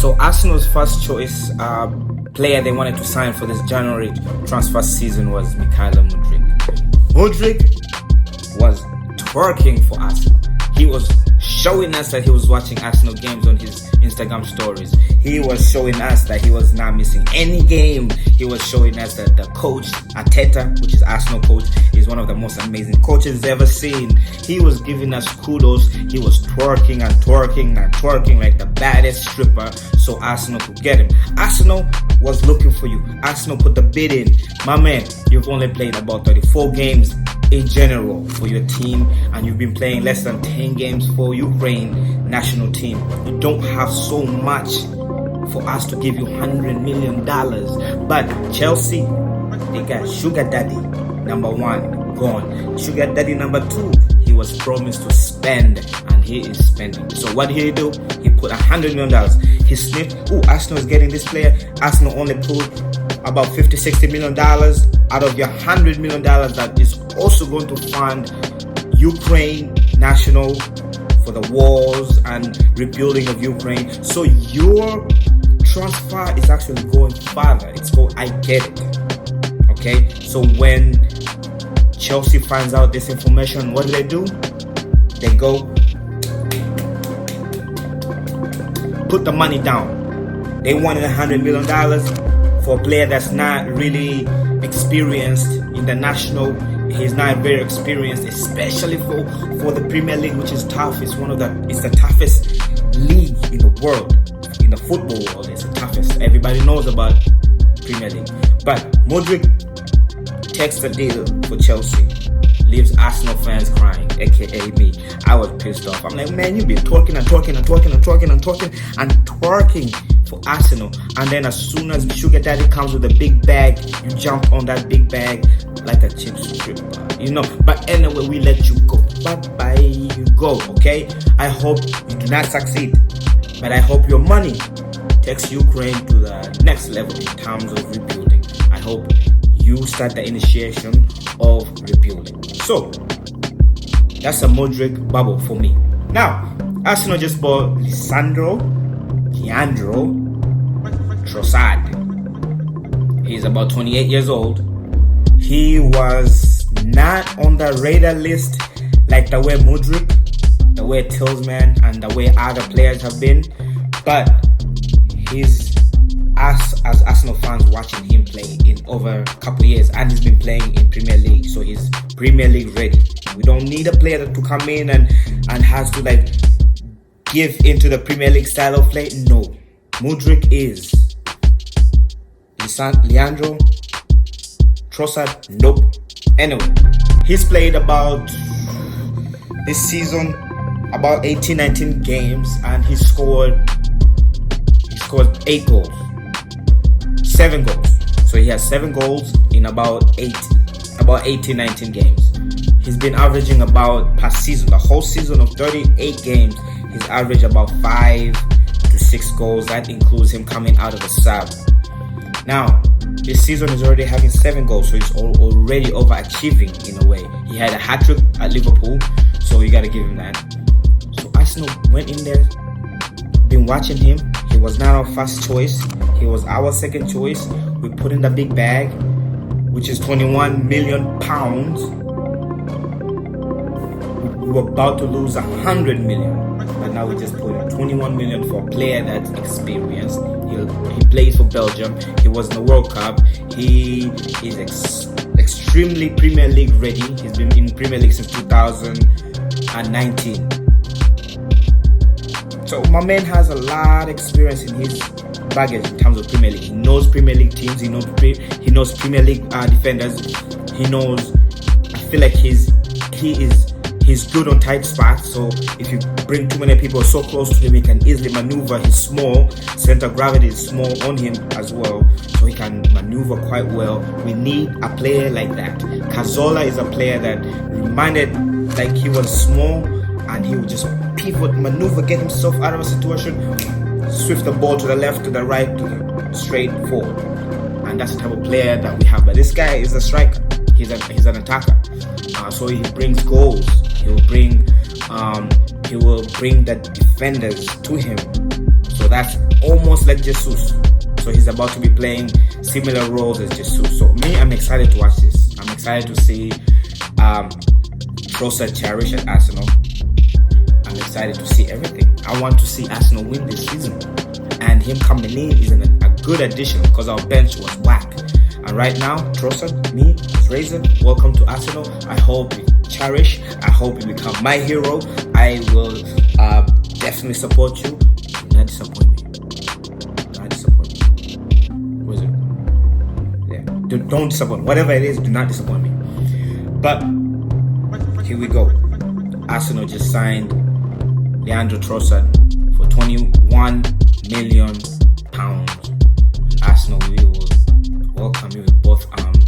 So Arsenal's first choice player they wanted to sign for this January transfer season was Mudryk. Mudryk was twerking for Arsenal. He was showing us that he was watching Arsenal games on his Instagram stories. He was showing us that he was not missing any game. He was showing us that the coach, Arteta, which is Arsenal coach, is one of the most amazing coaches ever seen. He was giving us kudos. He was twerking and twerking and twerking like the baddest stripper so Arsenal could get him. Arsenal was looking for you. Arsenal put the bid in. My man, you've only played about 34 games in general for your team, and you've been playing less than 10 games for Ukraine national team. You don't have so much for us to give you $100 million. But Chelsea, they got sugar daddy number 1 gone. Sugar daddy number 2, he was promised to spend, and he is spending. So what did he do? He put $100 million. He sniffed, Arsenal is getting this player. Arsenal only put about $50-60 million out of your $100 million that is also going to fund Ukraine national for the wars and rebuilding of Ukraine. So your transfer is actually going farther. I get it. Okay? So when Chelsea finds out this information, what do? They go put the money down. They wanted $100 million for a player that's not really experienced in the national. He's not very experienced, especially for the Premier League, which is tough. It's the toughest league in the world. In the football world, it's the toughest. Everybody knows about Premier League. But Mudryk takes the deal for Chelsea, leaves Arsenal fans crying, aka me. I was pissed off. I'm like, man, you've been twerking for Arsenal, and then as soon as Sugar Daddy comes with a big bag, you jump on that big bag like a cheap stripper, But anyway, we let you go. Bye, you go, okay? I hope you do not succeed, but I hope your money takes Ukraine to the next level in terms of rebuilding. I hope you start the initiation of rebuilding. So that's a Mudryk bubble for me. Now, Arsenal just bought Leandro Trossard. He's about 28 years old. He was not on the radar list like the way Mudryk, the way Tillsman, and the way other players have been. But he's us as Arsenal fans watching him play in over a couple years, and he's been playing in Premier League, so he's Premier League ready. We don't need a player to come in and has to give into the Premier League style of play. No, Mudryk is. Leandro Trossard, nope. Anyway, he's played about this season about 18-19 games, and he scored 8 goals, 7 goals. So he has 7 goals in about 18-19 games. He's been averaging about per season, the whole season of 38 games, he's averaged about 5 to 6 goals. That includes him coming out of the sub. Now, this season he's already having 7 goals, so he's already overachieving in a way. He had a hat-trick at Liverpool, so you gotta give him that. So Arsenal went in there, been watching him. He was not our first choice, he was our second choice. We put in the big bag, which is £21 million. We were about to lose $100 million, but now we just put in $21 million for a player that's experienced. He plays for Belgium. He was in the World Cup. He is extremely Premier League ready. He's been in Premier League since 2019. So my man has a lot of experience in his baggage in terms of Premier League. He knows Premier League teams. He knows Premier League defenders. He knows. I feel like he's good on tight spots, so if you bring too many people so close to him, he can easily maneuver. He's small, center of gravity is small on him as well, so he can maneuver quite well. We need a player like that. Cazorla is a player that reminded like he was small, and he would just pivot, maneuver, get himself out of a situation, swift the ball to the left, to the right, to the straight forward. And that's the type of player that we have. But this guy is a striker. He's an attacker. So he brings goals. He will bring the defenders to him. So that's almost like Jesus. So he's about to be playing similar roles as Jesus. So me, I'm excited to watch this. I'm excited to see Trossard cherish at Arsenal. I'm excited to see everything. I want to see Arsenal win this season. And him coming in is a good addition because our bench was whack. And right now, Trossard, me, Razor, welcome to Arsenal. I hope you cherish. I hope you become my hero. I will definitely support you. Do not disappoint me. Do not disappoint me. What is it? Yeah. Don't disappoint. Whatever it is, do not disappoint me. But here we go. Arsenal just signed Leandro Trossard for £21 million. Arsenal, we will welcome you with both arms.